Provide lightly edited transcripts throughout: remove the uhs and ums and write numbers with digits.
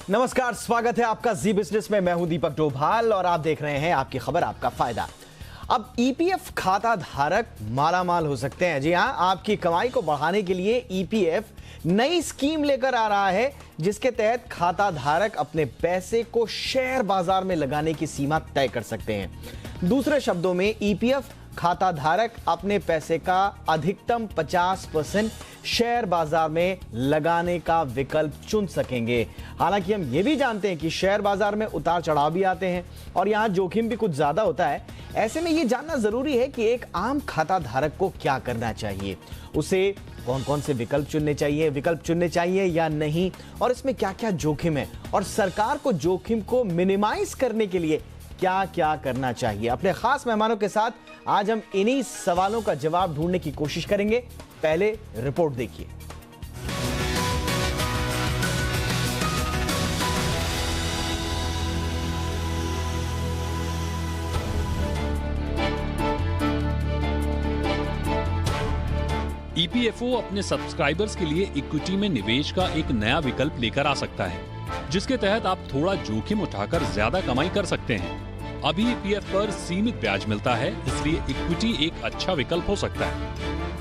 नमस्कार, स्वागत है आपका जी बिजनेस में। मैं हूं दीपक डोभाल और आप देख रहे हैं आपकी खबर आपका फायदा। अब ईपीएफ खाता धारक मालामाल हो सकते हैं। जी हां, आपकी कमाई को बढ़ाने के लिए ईपीएफ नई स्कीम लेकर आ रहा है, जिसके तहत खाता धारक अपने पैसे को शेयर बाजार में लगाने की सीमा तय कर सकते हैं। दूसरे शब्दों में ईपीएफ खाता धारक अपने पैसे का अधिकतम 50% शेयर बाजार में लगाने का विकल्प चुन सकेंगे। हालांकि हम ये भी जानते हैं कि शेयर बाजार में उतार चढ़ाव भी आते हैं और यहां जोखिम भी कुछ ज्यादा होता है। ऐसे में यह जानना जरूरी है कि एक आम खाता धारक को क्या करना चाहिए, उसे कौन कौन से विकल्प चुनने चाहिए या नहीं, और इसमें क्या क्या जोखिम है, और सरकार को जोखिम को मिनिमाइज करने के लिए क्या क्या करना चाहिए। अपने खास मेहमानों के साथ आज हम इन्हीं सवालों का जवाब ढूंढने की कोशिश करेंगे। पहले रिपोर्ट देखिए। ईपीएफओ अपने सब्सक्राइबर्स के लिए इक्विटी में निवेश का एक नया विकल्प लेकर आ सकता है, जिसके तहत आप थोड़ा जोखिम उठाकर ज्यादा कमाई कर सकते हैं। अभी ईपीएफ पर सीमित ब्याज मिलता है, इसलिए इक्विटी एक अच्छा विकल्प हो सकता है।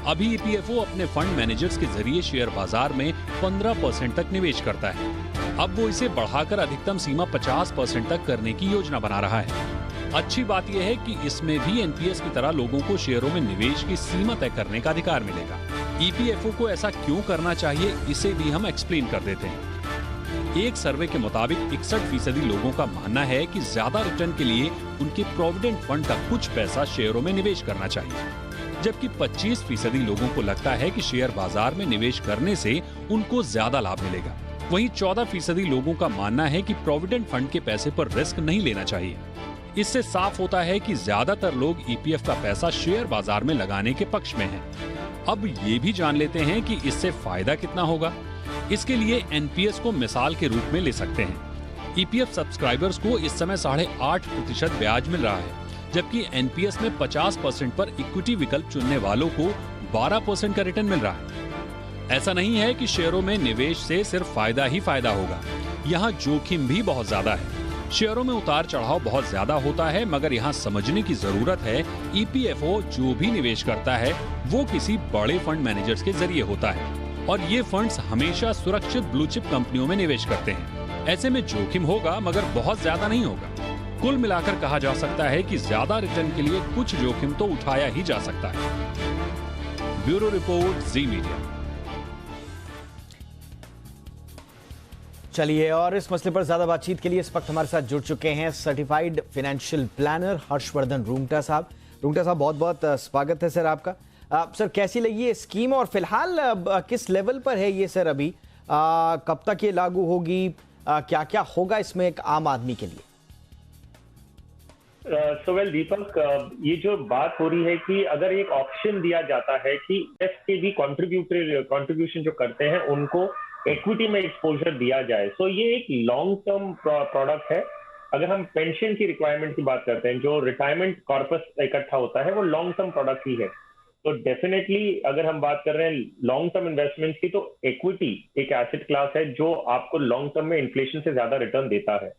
अभी ईपीएफओ अपने फंड मैनेजर्स के जरिए शेयर बाजार में 15% तक निवेश करता है। अब वो इसे बढ़ाकर अधिकतम सीमा 50% तक करने की योजना बना रहा है। अच्छी बात यह है कि इसमें भी एनपीएस की तरह लोगों को शेयरों में निवेश की सीमा तय करने का अधिकार मिलेगा। ईपीएफओ को ऐसा क्यों करना चाहिए, इसे भी हम एक्सप्लेन कर देते हैं। एक सर्वे के मुताबिक 61% लोगों का मानना है कि ज्यादा रिटर्न के लिए उनके प्रोविडेंट फंड का कुछ पैसा शेयरों में निवेश करना चाहिए, जबकि 25% लोगों को लगता है कि शेयर बाजार में निवेश करने से उनको ज्यादा लाभ मिलेगा। वहीं 14% लोगों का मानना है कि प्रोविडेंट फंड के पैसे पर रिस्क नहीं लेना चाहिए। इससे साफ होता है कि ज्यादातर लोग ईपीएफ का पैसा शेयर बाजार में लगाने के पक्ष में हैं। अब ये भी जान लेते हैं कि इससे फायदा कितना होगा। इसके लिए एनपीएस को मिसाल के रूप में ले सकते हैं। ईपीएफ सब्सक्राइबर्स को इस समय 8.5% ब्याज मिल रहा है, जबकि एनपीएस में 50% पर इक्विटी विकल्प चुनने वालों को 12% का रिटर्न मिल रहा है। ऐसा नहीं है कि शेयरों में निवेश से सिर्फ फायदा ही फायदा होगा, यहाँ जोखिम भी बहुत ज्यादा है। शेयरों में उतार चढ़ाव बहुत ज्यादा होता है, मगर यहाँ समझने की जरूरत है ईपीएफओ जो भी निवेश करता है वो किसी बड़े फंड मैनेजर्स के जरिए होता है, और ये फंड्स हमेशा सुरक्षित ब्लू चिप कंपनियों में निवेश करते हैं। ऐसे में जोखिम होगा, मगर बहुत ज्यादा नहीं होगा। कुल मिलाकर कहा जा सकता है कि ज्यादा रिटर्न के लिए कुछ जोखिम तो उठाया ही जा सकता है। ब्यूरो रिपोर्ट, जी मीडिया। चलिए, और इस मसले पर ज्यादा बातचीत के लिए इस वक्त हमारे साथ जुड़ चुके हैं certified financial planner Harshvardhan Rungta साहब। रूंगटा साहब, बहुत बहुत स्वागत है सर आपका। सर, कैसी लगी ये स्कीम और फिलहाल किस लेवल पर है ये सर अभी? कब तक ये लागू होगी? क्या क्या होगा इसमें एक आम आदमी के लिए? वेल दीपक, ये जो बात हो रही है कि अगर एक ऑप्शन दिया जाता है कि एफ के भी कॉन्ट्रीब्यूशन जो करते हैं उनको इक्विटी में एक्सपोजर दिया जाए, तो ये एक लॉन्ग टर्म प्रोडक्ट है। अगर हम पेंशन की रिक्वायरमेंट की बात करते हैं, जो रिटायरमेंट कॉर्पस इकट्ठा होता है वो लॉन्ग टर्म प्रोडक्ट ही है। तो डेफिनेटली अगर हम बात कर रहे हैं लॉन्ग टर्म इन्वेस्टमेंट की, तो इक्विटी एक एसेट क्लास है जो आपको लॉन्ग टर्म में इन्फ्लेशन से ज्यादा रिटर्न देता है।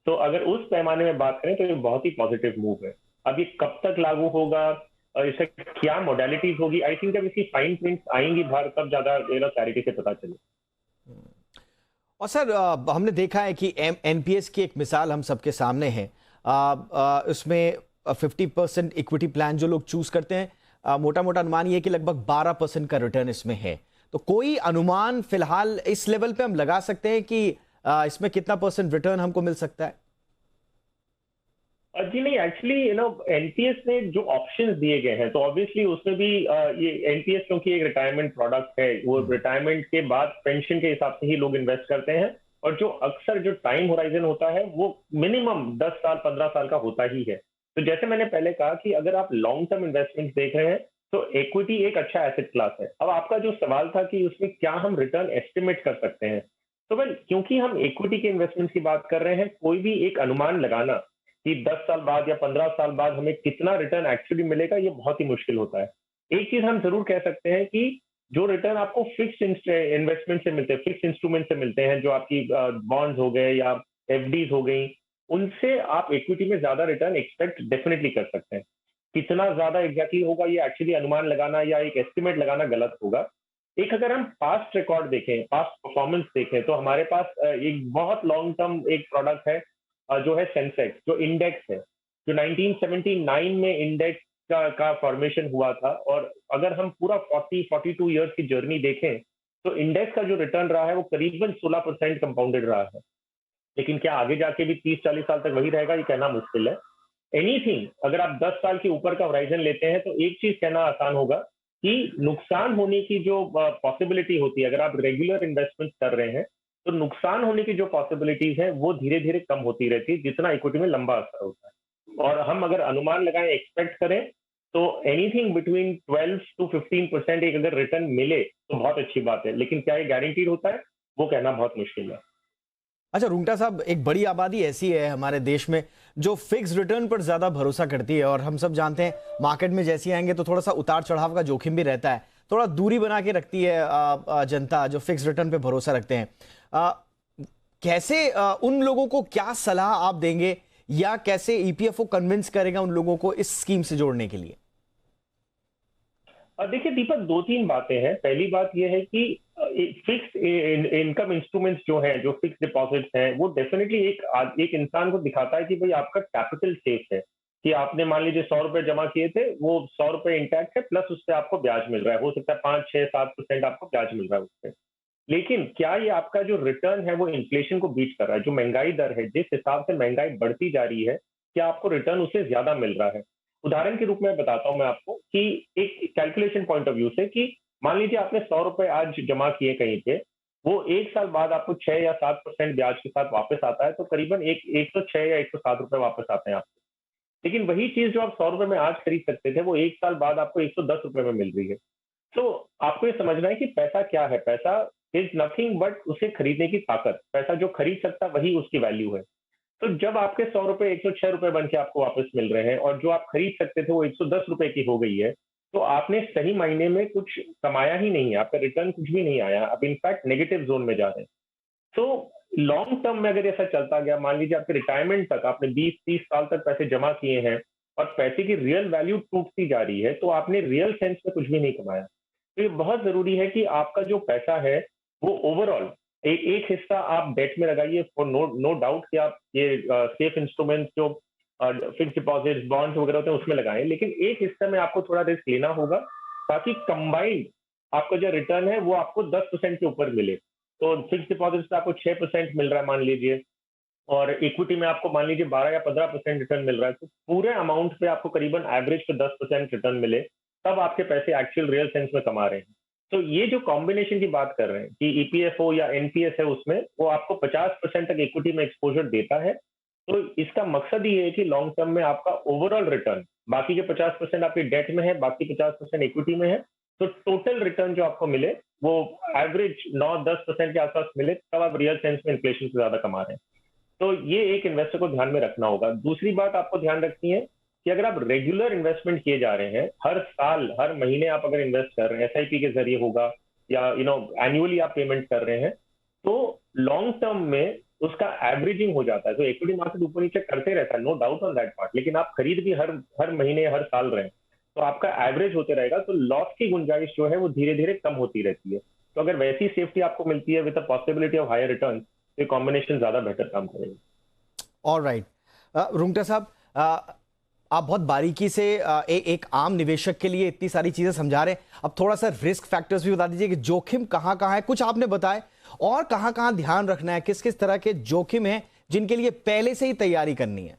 तो अगर उस पैमाने में बात करें तो ये बहुत ही पॉजिटिव मूव है। अब ये कब तक लागू होगा और इससे क्या मोडेलिटीज होगी, आई थिंक जब इसकी फाइन प्रिंट्स आएंगी बाहर तब ज्यादा क्लैरिटी से पता चले। और सर, हमने देखा है कि एनपीएस की एक मिसाल हम सबके सामने है। उसमें 50% इक्विटी प्लान जो लोग चूज करते हैं, मोटा मोटा अनुमान ये कि लगभग 12% का रिटर्न इसमें है। तो कोई अनुमान फिलहाल इस लेवल पे हम लगा सकते हैं कि इसमें कितना % रिटर्न हमको मिल सकता है? जी नहीं, एक्चुअली एनपीएस ने जो ऑप्शंस दिए गए हैं, तो ऑब्वियसली उसमें भी ये एनपीएस क्योंकि एक रिटायरमेंट प्रोडक्ट है, वो रिटायरमेंट के बाद पेंशन के हिसाब से ही लोग इन्वेस्ट करते हैं, और जो अक्सर जो टाइम होराइजन होता है वो मिनिमम 10 साल 15 साल का होता ही है। तो जैसे मैंने पहले कहा कि अगर आप लॉन्ग टर्म इन्वेस्टमेंट देख रहे हैं तो इक्विटी एक अच्छा एसेट क्लास है। अब आपका जो सवाल था कि उसमें क्या हम रिटर्न एस्टिमेट कर सकते हैं, तो वेल क्योंकि हम इक्विटी के इन्वेस्टमेंट की बात कर रहे हैं, कोई भी एक अनुमान लगाना कि 10 साल बाद या 15 साल बाद हमें कितना रिटर्न एक्चुअली मिलेगा, ये बहुत ही मुश्किल होता है। एक चीज हम जरूर कह सकते हैं कि जो रिटर्न आपको फिक्स इन्वेस्टमेंट से मिलते हैं, फिक्स इंस्ट्रूमेंट से मिलते हैं, जो आपकी बॉन्ड्स हो गए या एफडीज हो गई, उनसे आप इक्विटी में ज्यादा रिटर्न एक्सपेक्ट डेफिनेटली कर सकते हैं। कितना ज्यादा एग्जैक्टली होगा ये एक्चुअली अनुमान लगाना या एक एस्टिमेट लगाना गलत होगा। एक अगर हम पास्ट रिकॉर्ड देखें, पास्ट परफॉर्मेंस देखें, तो हमारे पास एक बहुत लॉन्ग टर्म एक प्रोडक्ट है जो है सेंसेक्स, जो इंडेक्स है, जो 1979 में इंडेक्स का फॉर्मेशन हुआ था। और अगर हम पूरा 42 ईयर्स की जर्नी देखें तो इंडेक्स का जो रिटर्न रहा है वो करीबन 16% कंपाउंडेड रहा है। लेकिन क्या आगे जाके भी 30-40 साल तक वही रहेगा, ये कहना मुश्किल है। एनीथिंग, अगर आप 10 साल के ऊपर का होराइजन लेते हैं तो एक चीज कहना आसान होगा कि नुकसान होने की जो पॉसिबिलिटी होती है, अगर आप रेगुलर इन्वेस्टमेंट कर रहे हैं तो नुकसान होने की जो पॉसिबिलिटीज है वो धीरे धीरे कम होती रहती है जितना इक्विटी में लंबा असर होता है। और हम अगर अनुमान लगाएं, एक्सपेक्ट करें, तो एनीथिंग बिटवीन 12 to 15% एक अगर रिटर्न मिले तो बहुत अच्छी बात है। लेकिन क्या ये गारंटीड होता है, वो कहना बहुत मुश्किल है। अच्छा रुंगटा साहब, एक बड़ी आबादी ऐसी है हमारे देश में जो फिक्स रिटर्न पर ज्यादा भरोसा करती है, और हम सब जानते हैं मार्केट में जैसे आएंगे तो थोड़ा सा उतार चढ़ाव का जोखिम भी रहता है, थोड़ा दूरी बना के रखती है जनता जो फिक्स रिटर्न पे भरोसा रखते हैं। कैसे उन लोगों को क्या सलाह आप देंगे, या कैसे ईपीएफओ कन्विंस करेगा उन लोगों को इस स्कीम से जोड़ने के लिए? देखिए दीपक, 2-3 बातें हैं। पहली बात यह है कि फिक्स इनकम इंस्ट्रूमेंट्स जो हैं, जो फिक्स डिपॉजिट्स हैं, वो डेफिनेटली एक इंसान को दिखाता है कि भाई आपका कैपिटल सेफ है, कि आपने मान लीजिए 100 रुपए जमा किए थे, वो 100 रुपए इंटैक्ट है, प्लस उससे आपको ब्याज मिल रहा है। हो सकता है 5, 6, 7% आपको ब्याज मिल रहा है उससे। लेकिन क्या ये आपका जो रिटर्न है वो इन्फ्लेशन को बीट कर रहा है? जो महंगाई दर है, जिस हिसाब से महंगाई बढ़ती जा रही है, क्या आपको रिटर्न उससे ज्यादा मिल रहा है? उदाहरण के रूप में बताता हूं मैं आपको कि एक कैलकुलेशन पॉइंट ऑफ व्यू से, कि मान लीजिए आपने 100 रुपए आज जमा किए कहीं पे, वो 1 साल बाद आपको 6 या 7% ब्याज के साथ वापस आता है, तो करीबन 106 या 107 रुपए वापस आते हैं आपको। लेकिन वही चीज जो आप 100 रुपए में आज खरीद सकते थे, वो 1 साल बाद आपको 110 रुपए में मिल रही है। तो आपको ये समझना है कि पैसा क्या है। पैसा इज नथिंग बट उसे खरीदने की ताकत। पैसा जो खरीद सकता वही उसकी वैल्यू है। तो जब आपके 100 रुपए 106 रुपए बन के आपको वापस मिल रहे हैं, और जो आप खरीद सकते थे वो 110 रुपए की हो गई है, तो आपने सही मायने में कुछ कमाया ही नहीं है, आपका रिटर्न कुछ भी नहीं आया, आप इनफैक्ट नेगेटिव जोन में जा रहे हैं। तो लॉन्ग टर्म में अगर ऐसा चलता गया, मान लीजिए आपके रिटायरमेंट तक आपने 20-30 साल तक पैसे जमा किए हैं और पैसे की रियल वैल्यू टूटती जा रही है, तो आपने रियल सेंस में कुछ भी नहीं कमाया। तो ये बहुत जरूरी है कि आपका जो पैसा है वो ओवरऑल एक हिस्सा आप डेट में लगाइए, फॉर नो डाउट कि आप ये सेफ इंस्ट्रूमेंट्स जो फिक्स डिपॉजिट बॉन्ड्स वगैरह होते हैं उसमें लगाएं, लेकिन एक हिस्से में आपको थोड़ा रिस्क लेना होगा, ताकि कंबाइंड आपका जो रिटर्न है वो आपको 10% के ऊपर मिले। तो फिक्स डिपॉजिट से आपको 6% मिल रहा है मान लीजिए, और इक्विटी में आपको मान लीजिए 12 या 15% रिटर्न मिल रहा है, तो पूरे अमाउंट पे आपको करीबन एवरेज पे 10% रिटर्न मिले, तब आपके पैसे एक्चुअल रियल सेंस में कमा रहे हैं। तो ये जो कॉम्बिनेशन की बात कर रहे हैं कि ईपीएफओ या एनपीएस है, उसमें वो आपको 50% तक इक्विटी में एक्सपोजर देता है। तो इसका मकसद ये है कि लॉन्ग टर्म में आपका ओवरऑल रिटर्न, बाकी के 50% आपकी डेट में है, बाकी 50% इक्विटी में है, तो टोटल रिटर्न जो आपको मिले वो एवरेज 9-10% के आसपास मिले, तब आप रियल सेंस में इन्फ्लेशन से ज्यादा कमा रहे हैं। तो ये एक इन्वेस्टर को ध्यान में रखना होगा। दूसरी बात आपको ध्यान रखनी है कि अगर आप रेगुलर इन्वेस्टमेंट किए जा रहे हैं, हर साल हर महीने आप अगर इन्वेस्ट कर रहे हैं, एसआईपी के जरिए होगा या एनुअली आप पेमेंट कर रहे हैं, तो लॉन्ग टर्म में उसका एवरेजिंग हो जाता है। तो इक्विटी मार्केट ऊपर नीचे करते रहता है, no doubt on that part, लेकिन आप खरीद भी हर महीने हर साल रहे हैं, तो आपका एवरेज होते रहेगा, तो लॉस की गुंजाइश जो है वो धीरे धीरे कम होती रहती है। तो अगर वैसी सेफ्टी आपको मिलती है with the possibility of higher return, तो ये कॉम्बिनेशन ज्यादा बेहतर काम करेगा। ऑलराइट, रुंगटा साहब, आप बहुत बारीकी से एक आम निवेशक के लिए इतनी सारी चीजें समझा रहे हैं। अब थोड़ा सा रिस्क फैक्टर्स भी बता दीजिए कि जोखिम कहां कहां है, कुछ आपने बताए, और कहां कहां ध्यान रखना है, किस किस तरह के जोखिम हैं जिनके लिए पहले से ही तैयारी करनी है।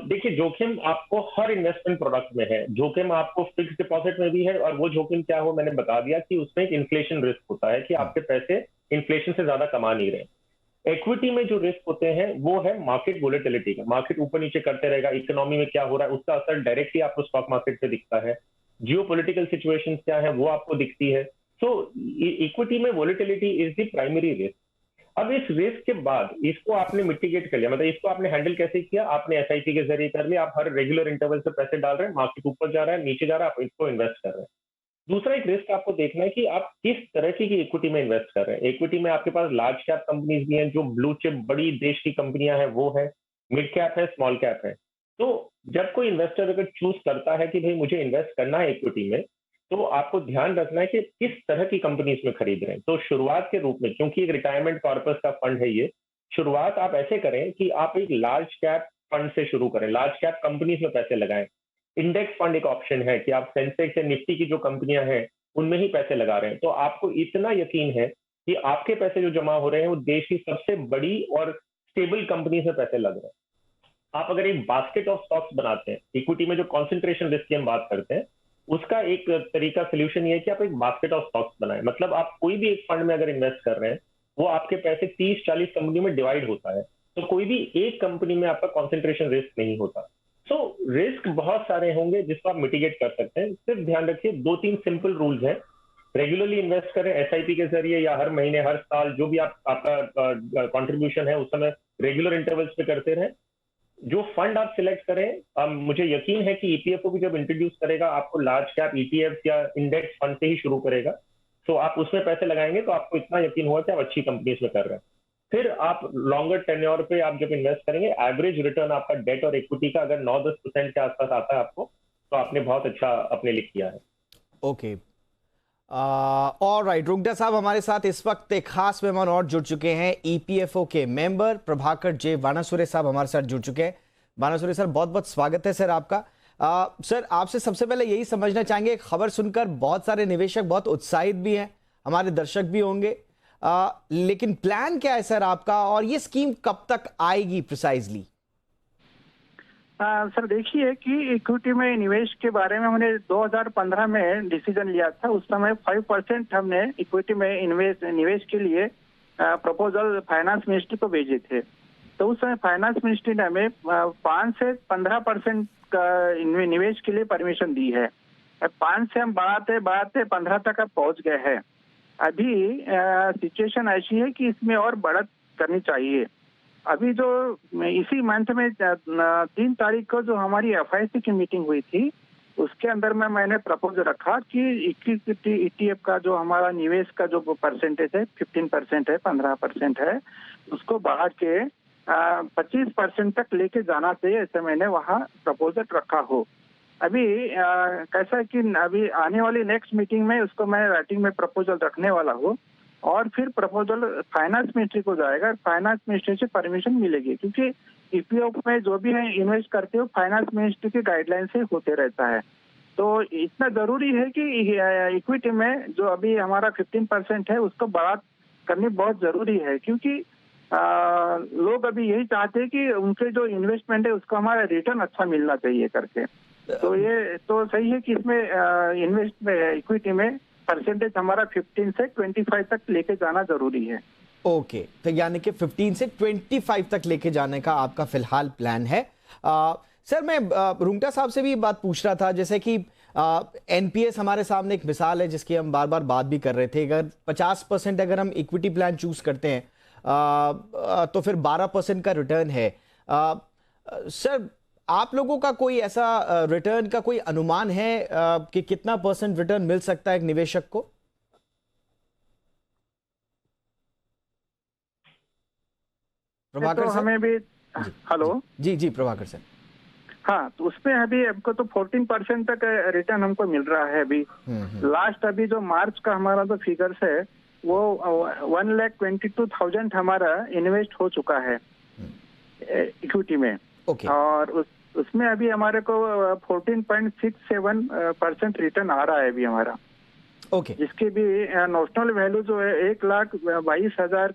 देखिए, जोखिम आपको हर इन्वेस्टमेंट प्रोडक्ट में है। जोखिम आपको फिक्स डिपॉजिट में भी है, और वो जोखिम क्या हो मैंने बता दिया कि उसमें एक इन्फ्लेशन रिस्क होता है कि आपके पैसे इन्फ्लेशन से ज्यादा कमा नहीं रहे। इक्विटी में जो रिस्क होते हैं वो है मार्केट वोलेटिलिटी का। मार्केट ऊपर नीचे करते रहेगा, इकोनॉमी में क्या हो रहा है उसका असर डायरेक्टली आपको स्टॉक मार्केट पे दिखता है। जियोपॉलिटिकल सिचुएशन क्या है वो आपको दिखती है। तो इक्विटी में volatility is the primary risk. अब इस रिस्क के बाद इसको आपने मिटिगेट कर लिया, मतलब इसको आपने हैंडल कैसे किया, आपने एसआईपी के जरिए कर लिया, आप हर रेगुलर इंटरवल से पैसे डाल रहे हैं, मार्केट ऊपर जा रहा है नीचे जा रहा है, आप इसको इन्वेस्ट कर रहे हैं। दूसरा एक रिस्क आपको देखना है कि आप किस तरह की इक्विटी में इन्वेस्ट कर रहे हैं। इक्विटी में आपके पास लार्ज कैप कंपनीज भी हैं, जो ब्लू चिप बड़ी देश की कंपनियां हैं वो है, मिड कैप है, स्मॉल कैप है। तो जब कोई इन्वेस्टर अगर चूज करता है कि भाई मुझे इन्वेस्ट करना है इक्विटी में, तो आपको ध्यान रखना है कि किस तरह की कंपनी इसमें खरीद रहे हैं। तो शुरुआत के रूप में, क्योंकि एक रिटायरमेंट कॉर्पस का फंड है ये, शुरुआत आप ऐसे करें कि आप एक लार्ज कैप फंड से शुरू करें, लार्ज कैप कंपनीज में पैसे लगाएं। इंडेक्स फंड एक ऑप्शन है कि आप सेंसेक्स या निफ्टी की जो कंपनियां हैं उनमें ही पैसे लगा रहे हैं, तो आपको इतना यकीन है कि आपके पैसे जो जमा हो रहे हैं वो देश की सबसे बड़ी और स्टेबल कंपनी से पैसे लग रहे हैं। आप अगर एक बास्केट ऑफ स्टॉक्स बनाते हैं, इक्विटी में जो कॉन्सेंट्रेशन रिस्क की हम बात करते हैं, उसका एक तरीका सोल्यूशन ये है कि आप एक बास्केट ऑफ स्टॉक्स बनाएं। मतलब आप कोई भी एक फंड में अगर इन्वेस्ट कर रहे हैं, वो आपके पैसे 30-40 कंपनी में डिवाइड होता है, तो कोई भी एक कंपनी में आपका कॉन्सेंट्रेशन रिस्क नहीं होता। तो रिस्क बहुत सारे होंगे जिसको आप मिटिगेट कर सकते हैं। सिर्फ ध्यान रखिए 2-3 सिंपल रूल्स हैं। रेगुलरली इन्वेस्ट करें एसआईपी के जरिए, या हर महीने हर साल जो भी आपका कंट्रीब्यूशन है उस समय रेगुलर इंटरवल्स पे करते रहें। जो फंड आप सिलेक्ट करें, मुझे यकीन है कि ईपीएफओ भी जब इंट्रोड्यूस करेगा आपको लार्ज कैप ईटीएफ या इंडेक्स फंड से ही शुरू करेगा, तो आप उसमें पैसे लगाएंगे तो आपको इतना यकीन होगा कि आप अच्छी कंपनीज में कर रहे हैं। फिर आप लॉन्गर टेन्योर पे आप जब इन्वेस्ट करेंगे, एवरेज रिटर्न आपका डेट और इक्विटी का अगर 9-10% के आसपास आता है आपको, तो आपने बहुत अच्छा अपने लिए किया है। ओके, ऑलराइट, रुंगटा साहब हमारे साथ इस वक्त एक खास मेहमान और जुड़ चुके हैं। ईपीएफओ के मेंबर प्रभाकर जे वानासुरे साहब हमारे साथ जुड़ चुके हैं। वानासुरे सर, बहुत बहुत स्वागत है सर आपका। सर, आपसे सबसे पहले यही समझना चाहेंगे, खबर सुनकर बहुत सारे निवेशक बहुत उत्साहित भी हैं, हमारे दर्शक भी होंगे, लेकिन प्लान क्या है सर आपका, और ये स्कीम कब तक आएगी प्रिसाइजली? सर देखिए कि इक्विटी में निवेश के बारे में हमने 2015 में डिसीजन लिया था। उस समय 5% हमने इक्विटी में निवेश के लिए प्रपोजल फाइनेंस मिनिस्ट्री को भेजे थे। तो उस समय फाइनेंस मिनिस्ट्री ने हमें 5 से 15% का निवेश के लिए परमिशन दी है। 5 से हम बढ़ाते 15 तक अब पहुंच गए हैं। अभी सिचुएशन ऐसी है कि इसमें और बढ़त करनी चाहिए। अभी जो इसी मंथ में 3 तारीख को जो हमारी एफआईसी की मीटिंग हुई थी, उसके अंदर में मैंने प्रपोज रखा कि इक्विटी ईटीएफ का जो हमारा निवेश का जो परसेंटेज है 15% है, 15% है, उसको बढ़ा के 25% तक लेके जाना चाहिए, ऐसे मैंने वहाँ प्रपोजल रखा हो। अभी कैसा है कि अभी आने वाली नेक्स्ट मीटिंग में उसको मैं राइटिंग में प्रपोजल रखने वाला हूँ, और फिर प्रपोजल फाइनेंस मिनिस्ट्री को जाएगा। फाइनेंस मिनिस्ट्री से परमिशन मिलेगी, क्योंकि ईपीएफ में जो भी है इन्वेस्ट करते हो फाइनेंस मिनिस्ट्री की गाइडलाइन से होते रहता है। तो इतना जरूरी है कि इक्विटी में जो अभी हमारा 15% है उसको बढ़ा करनी बहुत जरूरी है, क्योंकि लोग अभी यही चाहते हैं कि उनके जो इन्वेस्टमेंट है उसको हमारा रिटर्न अच्छा मिलना चाहिए करके। तो ये तो सही है कि इसमें इन्वेस्ट में इक्विटी में परसेंटेज हमारा 15 से 25 तक लेके जाना जरूरी है। ओके, तो यानी कि 15 से 25 तक लेके जाने का आपका फिलहाल प्लान है। सर, मैं रुंगटा साहब से भी बात पूछ रहा था, जैसे कि एनपीएस हमारे सामने एक मिसाल है जिसकी हम बार बार बात भी कर रहे थे। अगर 50% अगर हम इक्विटी प्लान चूज करते हैं तो फिर 12% का रिटर्न है। सर, आप लोगों का कोई ऐसा रिटर्न का कोई अनुमान है कि कितना % रिटर्न मिल सकता है एक निवेशक को? प्रभाकर तो हमें भी हेलो जी प्रभाकर सर। हाँ, तो उसमें अभी हमको तो 14% तक रिटर्न हमको मिल रहा है अभी। लास्ट अभी जो मार्च का हमारा जो फिगर्स है वो 1,22,000 हमारा इन्वेस्ट हो चुका है इक्विटी में। और उसमें अभी हमारे को 14.67% रिटर्न आ रहा है अभी हमारा। जिसकी भी नोशनल वैल्यू जो है 1,22,000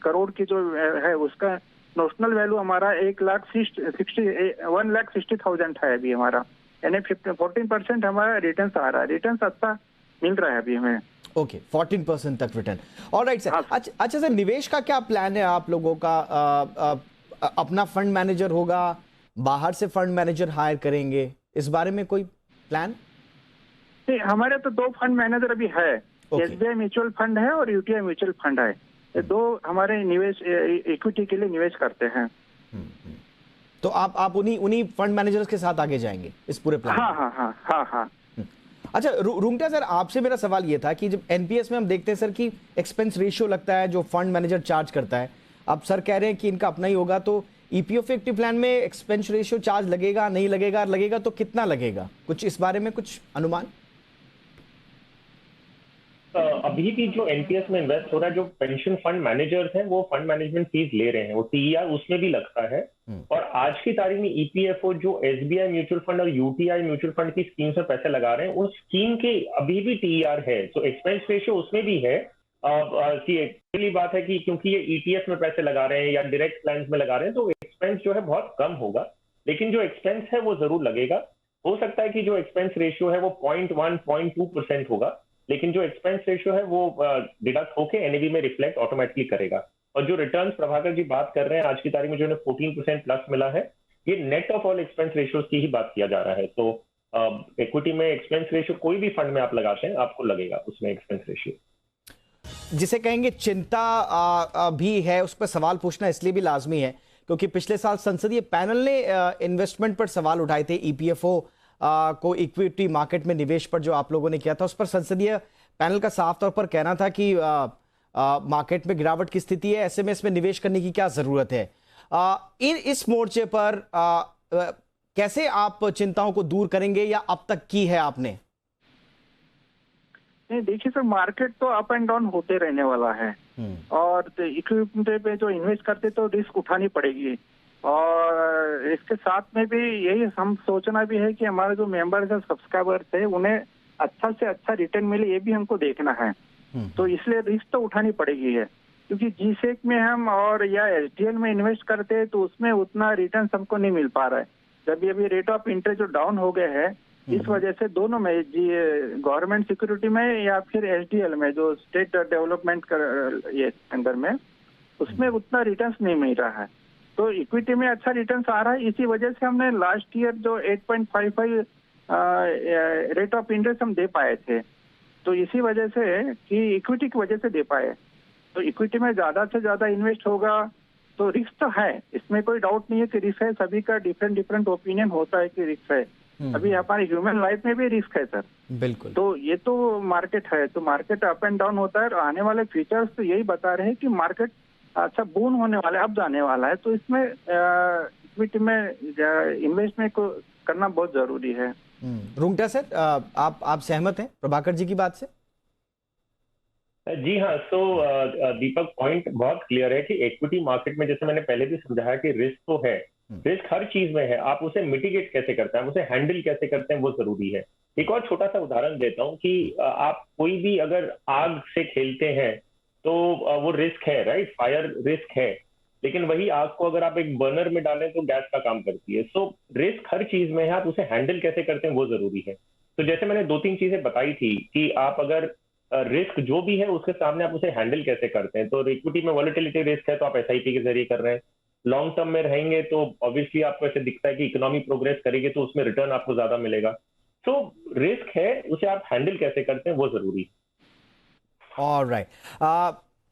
करोड़ की जो है उसका नोशनल वैल्यू हमारा 1,60,000 है अभी हमारा, यानी 14% हमारा रिटर्न आ रहा है। रिटर्न अच्छा मिल रहा है अभी हमें। 14% तक रिटर्न। Alright sir. अच्छा सर, निवेश का क्या प्लान है आप लोगों का? अपना फंड मैनेजर होगा, बाहर से फंड मैनेजर हायर करेंगे, इस बारे में कोई प्लान? नहीं, हमारे तो 2 फंड मैनेजर अभी है। एसबीआई म्यूचुअल फंड है और यूटीआई म्यूचुअल फंड है। ये 2 हमारे निवेश इक्विटी के लिए निवेश करते हैं। तो आप उन्हीं फंड मैनेजर्स के साथ आगे जाएंगे इस पूरे प्लान? हाँ। अच्छा रुंगटा सर, आपसे मेरा सवाल ये था कि जब एनपीएस में हम देखते हैं सर कि एक्सपेंस रेशियो लगता है जो फंड मैनेजर चार्ज करता है, अब सर कह रहे हैं कि इनका अपना ही होगा, तो ईपीएफ एक्टिव प्लान में एक्सपेंस रेशियो चार्ज लगेगा नहीं लगेगा, लगेगा तो कितना लगेगा, कुछ इस बारे में कुछ अनुमान? अभी भी जो एनपीएस में इन्वेस्ट हो रहा है, जो पेंशन फंड मैनेजर्स हैं वो फंड मैनेजमेंट फीस ले रहे हैं, वो टीईआर उसमें भी लगता है। और आज की तारीख में ईपीएफओ जो एसबीआई म्यूचुअल फंड और यूटीआई म्यूचुअल फंड की स्कीम से पैसे लगा रहे हैं, उस स्कीम के अभी भी टीईआर है, तो एक्सपेंस रेशियो उसमें भी है। पहली बात है कि क्योंकि ये ईटीएफ में पैसे लगा रहे हैं या डायरेक्ट प्लान में लगा रहे हैं, तो एक्सपेंस जो है बहुत कम होगा, लेकिन जो एक्सपेंस है वो जरूर लगेगा। हो सकता है कि जो एक्सपेंस रेशियो है वो 0.1-0.2% होगा, लेकिन जो एक्सपेंस रेशियो है वो डिडक्ट होके एनएवी में रिफ्लेक्ट ऑटोमेटिकली करेगा। और जो रिटर्न्स प्रभाकर जी बात कर रहे हैं आज की तारीख में जो 14% प्लस मिला है, ये net of all expense ratios की ही बात किया जा रहा है। तो इक्विटी में एक्सपेंस रेशियो कोई भी फंड में आप लगाते हैं आपको लगेगा उसमें एक्सपेंस रेशियो। जिसे कहेंगे चिंता भी है, उस पर सवाल पूछना इसलिए भी लाजमी है क्योंकि पिछले साल संसदीय पैनल ने इन्वेस्टमेंट पर सवाल उठाए थे, ईपीएफओ को इक्विटी मार्केट में निवेश पर जो आप लोगों ने किया था, उस पर संसदीय पैनल का साफ तौर पर कहना था कि मार्केट में गिरावट की स्थिति है, ऐसे में इसमें निवेश करने की क्या जरूरत है। इस मोर्चे पर कैसे आप चिंताओं को दूर करेंगे या अब तक की है आपने? नहीं, देखिए सर, मार्केट तो अप एंड डाउन होते रहने वाला है और इक्विटी पे जो इन्वेस्ट करते तो रिस्क उठानी पड़ेगी। और इसके साथ में भी यही हम सोचना भी है कि हमारे जो मेंबर्स है, सब्सक्राइबर्स है, उन्हें अच्छा से अच्छा रिटर्न मिले, ये भी हमको देखना है। तो इसलिए रिस्क तो उठानी पड़ेगी है, क्योंकि जीसेक में हम और या एसडीएल में इन्वेस्ट करते हैं तो उसमें उतना रिटर्न हमको नहीं मिल पा रहा है। जब ये रेट ऑफ इंटरेस्ट जो डाउन हो गए हैं, इस वजह से दोनों में, गवर्नमेंट सिक्योरिटी में या फिर एसडीएल में जो स्टेट डेवलपमेंट ये अंदर में, उसमें उतना रिटर्न नहीं मिल रहा है। तो इक्विटी में अच्छा रिटर्न आ रहा है, इसी वजह से हमने लास्ट ईयर जो 8.55 रेट ऑफ इंटरेस्ट हम दे पाए थे, तो इसी वजह से कि इक्विटी की वजह से दे पाए। तो इक्विटी में ज्यादा से ज्यादा इन्वेस्ट होगा तो रिस्क तो है, इसमें कोई डाउट नहीं है कि रिस्क है, सभी का डिफरेंट ओपिनियन होता है कि रिस्क है। अभी हमारी ह्यूमन लाइफ में भी रिस्क है सर, बिल्कुल। तो ये तो मार्केट है, तो मार्केट अप एंड डाउन होता है और आने वाले फ्यूचर्स तो यही बता रहे हैं कि मार्केट अच्छा बून होने वाला है, अब जाने वाला है। तो इसमें इक्विटी में इन्वेस्टमेंट को करना बहुत जरूरी है। रुंगटा सर, आप सहमत हैं प्रभाकर जी की बात से? जी हाँ, तो दीपक पॉइंट बहुत क्लियर है कि इक्विटी मार्केट में, जैसे मैंने पहले भी समझाया कि रिस्क तो है, रिस्क हर चीज में है, आप उसे मिटिगेट कैसे करते हैं, उसे हैंडल कैसे करते हैं, वो जरूरी है। एक और छोटा सा उदाहरण देता हूँ कि आप कोई भी अगर आग से खेलते हैं तो वो रिस्क है, राइट, फायर रिस्क है, लेकिन वही आग को अगर आप एक बर्नर में डालें तो गैस का काम करती है। सो रिस्क हर चीज में है, आप उसे हैंडल कैसे करते हैं वो जरूरी है। तो जैसे मैंने 2-3 चीजें बताई थी कि आप अगर रिस्क जो भी है उसके सामने आप उसे हैंडल कैसे करते हैं। तो इक्विटी में वॉलेटिलिटी रिस्क है तो आप एसआईपी के जरिए कर रहे हैं, लॉन्ग टर्म में रहेंगे तो ऑब्वियसली आपको ऐसे दिखता है कि इकोनॉमी प्रोग्रेस करेगी तो उसमें रिटर्न आपको ज्यादा मिलेगा। तो रिस्क है, उसे आप हैंडल कैसे करते हैं वो जरूरी है। ऑलराइट,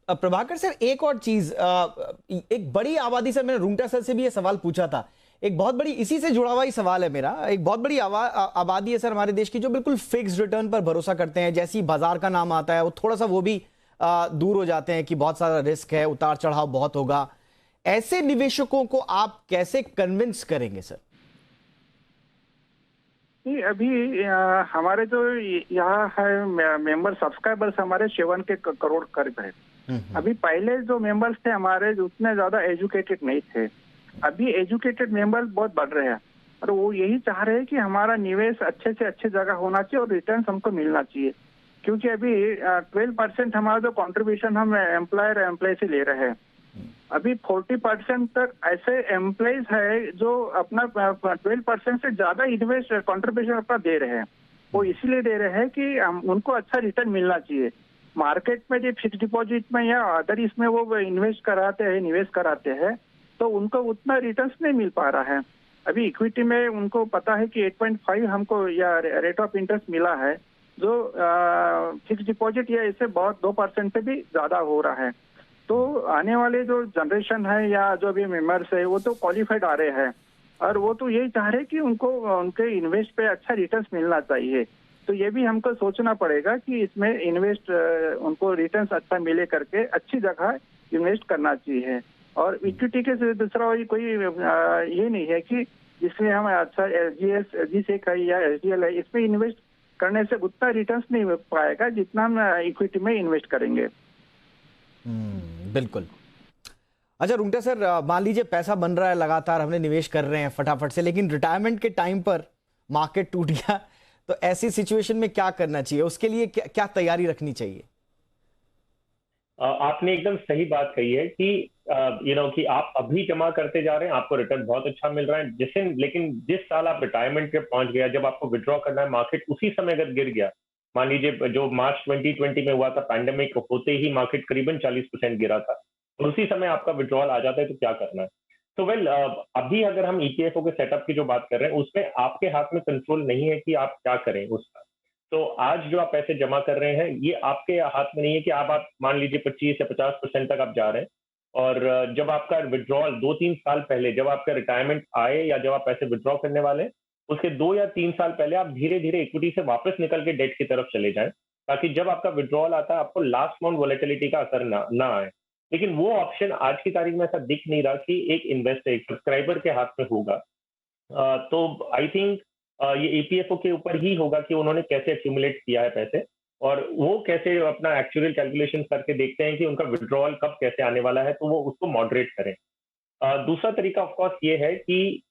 प्रभाकर सर, एक और चीज, एक बड़ी आबादी से, मैंने रुंगटा सर से भी ये सवाल पूछा था, एक बहुत बड़ी, इसी से जुड़ा हुआ ही सवाल है मेरा, एक बहुत बड़ी आबादी है सर हमारे देश की जो बिल्कुल फिक्स रिटर्न पर भरोसा करते हैं, जैसे ही बाजार का नाम आता है वो थोड़ा सा वो भी दूर हो जाते हैं कि बहुत सारा रिस्क है, उतार चढ़ाव बहुत होगा। ऐसे निवेशकों को आप कैसे कन्विंस करेंगे सर? अभी हमारे जो यहाँ है मेंबर सब्सक्राइबर्स हमारे 7 करोड़ करीब है। अभी पहले जो मेंबर्स थे हमारे उतने ज्यादा एजुकेटेड नहीं थे, अभी एजुकेटेड मेंबर्स बहुत बढ़ रहे हैं और वो यही चाह रहे हैं कि हमारा निवेश अच्छे से अच्छे जगह होना चाहिए और रिटर्न हमको मिलना चाहिए। क्योंकि अभी 12% हमारा जो कंट्रीब्यूशन हम एम्प्लॉय से ले रहे हैं, अभी 40% तक ऐसे एम्प्लॉयज है जो अपना 12% से ज्यादा इन्वेस्ट कंट्रीब्यूशन अपना दे रहे हैं। वो इसलिए दे रहे हैं कि उनको अच्छा रिटर्न मिलना चाहिए। मार्केट में जो फिक्स डिपॉजिट में या अदर इसमें वो इन्वेस्ट कराते हैं, निवेश कराते हैं, तो उनको उतना रिटर्न नहीं मिल पा रहा है। अभी इक्विटी में उनको पता है कि 8.5 हमको या रेट ऑफ इंटरेस्ट मिला है, जो फिक्स डिपॉजिट या इससे बहुत 2% से भी ज्यादा हो रहा है। तो आने वाले जो जनरेशन है या जो भी मेंबर्स है वो तो क्वालिफाइड आ रहे हैं और वो तो यही चाह रहे हैं कि उनको उनके इन्वेस्ट पे अच्छा रिटर्न मिलना चाहिए। तो ये भी हमको सोचना पड़ेगा कि इसमें इन्वेस्ट उनको रिटर्न्स अच्छा मिले करके अच्छी जगह इन्वेस्ट करना चाहिए। और इक्विटी के दूसरा कोई ये नहीं है कि जिसमें हम अच्छा एलजी से कहीं या एसडीएल है, इसमें इन्वेस्ट करने से उतना रिटर्न्स नहीं मिल पाएगा जितना हम इक्विटी में इन्वेस्ट करेंगे। बिल्कुल। अच्छा रुंगटा सर, मान लीजिए पैसा बन रहा है, लगातार हमने निवेश कर रहे हैं फटाफट से, लेकिन रिटायरमेंट के टाइम पर मार्केट टूट गया, तो ऐसी सिचुएशन में क्या करना चाहिए? उसके लिए क्या तैयारी रखनी चाहिए? आपने एकदम सही बात कही है कि कि आप अभी जमा करते जा रहे हैं, आपको रिटर्न बहुत अच्छा मिल रहा है, लेकिन जिस साल आप रिटायरमेंट पे पहुंच गया, जब आपको विड्रॉ करना है, मार्केट उसी समय अगर गिर गया, मान लीजिए जो मार्च 2020 में हुआ था, पैंडेमिक होते ही मार्केट करीबन 40% गिरा था, और उसी समय आपका विड्रॉल आ जाता है, तो क्या करना है? तो अभी अगर हम ईपीएफओ के सेटअप की जो बात कर रहे हैं, उसमें आपके हाथ में कंट्रोल नहीं है कि आप क्या करें उसका। तो आज जो आप पैसे जमा कर रहे हैं, ये आपके हाथ में नहीं है कि आप मान लीजिए 25 या 50% तक आप जा रहे हैं, और जब आपका विड्रॉल 2-3 साल पहले, जब आपका रिटायरमेंट आए या जब आप पैसे विड्रॉ करने वाले हैं, उसके 2 या 3 साल पहले आप धीरे धीरे इक्विटी से वापस निकल के डेट की तरफ चले जाएं, ताकि जब आपका विड्रॉल आता है, आपको लास्ट माउंट वॉलेटिलिटी का असर ना आए। लेकिन वो ऑप्शन आज की तारीख में ऐसा दिख नहीं रहा कि एक इन्वेस्टर, एक सब्सक्राइबर के हाथ में होगा। तो आई थिंक ये ईपीएफओ के ऊपर ही होगा कि उन्होंने कैसे एक्यूमुलेट किया है पैसे, और वो कैसे अपना एक्चुअल कैलकुलेशन करके देखते हैं कि उनका विड्रॉल कब कैसे आने वाला है, तो वो उसको मॉडरेट करें। दूसरा तरीका ऑफ कोर्स ये है कि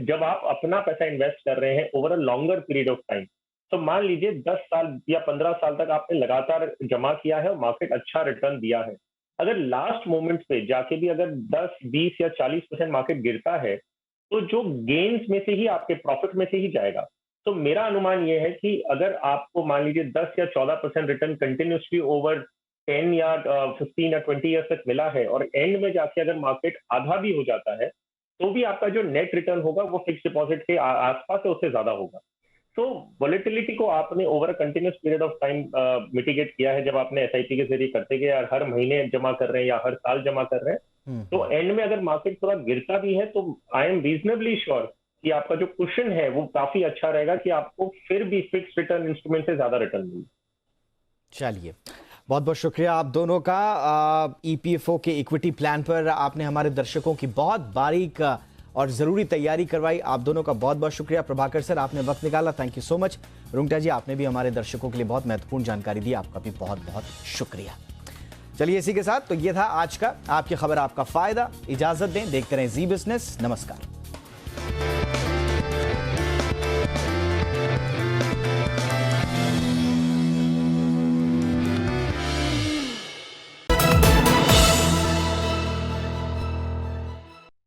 जब आप अपना पैसा इन्वेस्ट कर रहे हैं over a longer period of time, तो मान लीजिए 10 साल या 15 साल तक आपने लगातार जमा किया है और मार्केट अच्छा रिटर्न दिया है। अगर लास्ट मोमेंट पे जाके भी अगर 10, 20 या 40% मार्केट गिरता है, तो जो गेन्स में से ही, आपके प्रॉफिट में से ही जाएगा। तो मेरा अनुमान ये है कि अगर आपको मान लीजिए 10 या 14% रिटर्न कंटिन्यूसली ओवर 10 या 15 या 20 ईयर्स तक मिला है, और एंड में जाके अगर मार्केट आधा भी हो जाता है, तो भी आपका जो नेट रिटर्न होगा वो फिक्स डिपॉजिट के आसपास है, उससे ज्यादा होगा। तो वॉलेटिलिटी को आपने over a continuous period of time mitigate किया है, जब आपने एसआईपी के जरिए करते गए, हर महीने जमा कर रहे हैं या हर साल जमा कर रहे हैं, तो एंड में अगर मार्केट थोड़ा गिरता भी है, तो आई एम रीजनेबली श्योर कि आपका जो कुशन है वो काफी अच्छा रहेगा, कि आपको फिर भी फिक्स रिटर्न इंस्ट्रूमेंट से ज्यादा रिटर्न मिले। चलिए, बहुत बहुत शुक्रिया आप दोनों का। ईपीएफओ के इक्विटी प्लान पर आपने हमारे दर्शकों की बहुत बारीक और जरूरी तैयारी करवाई। आप दोनों का बहुत बहुत शुक्रिया। प्रभाकर सर, आपने वक्त निकाला, thank you so much. Rungta ji, आपने भी हमारे दर्शकों के लिए बहुत महत्वपूर्ण जानकारी दी, आपका भी बहुत बहुत शुक्रिया। चलिए, इसी के साथ तो ये था आज का आपकी खबर आपका फायदा। इजाजत दें, देखते रहें जी बिजनेस। नमस्कार।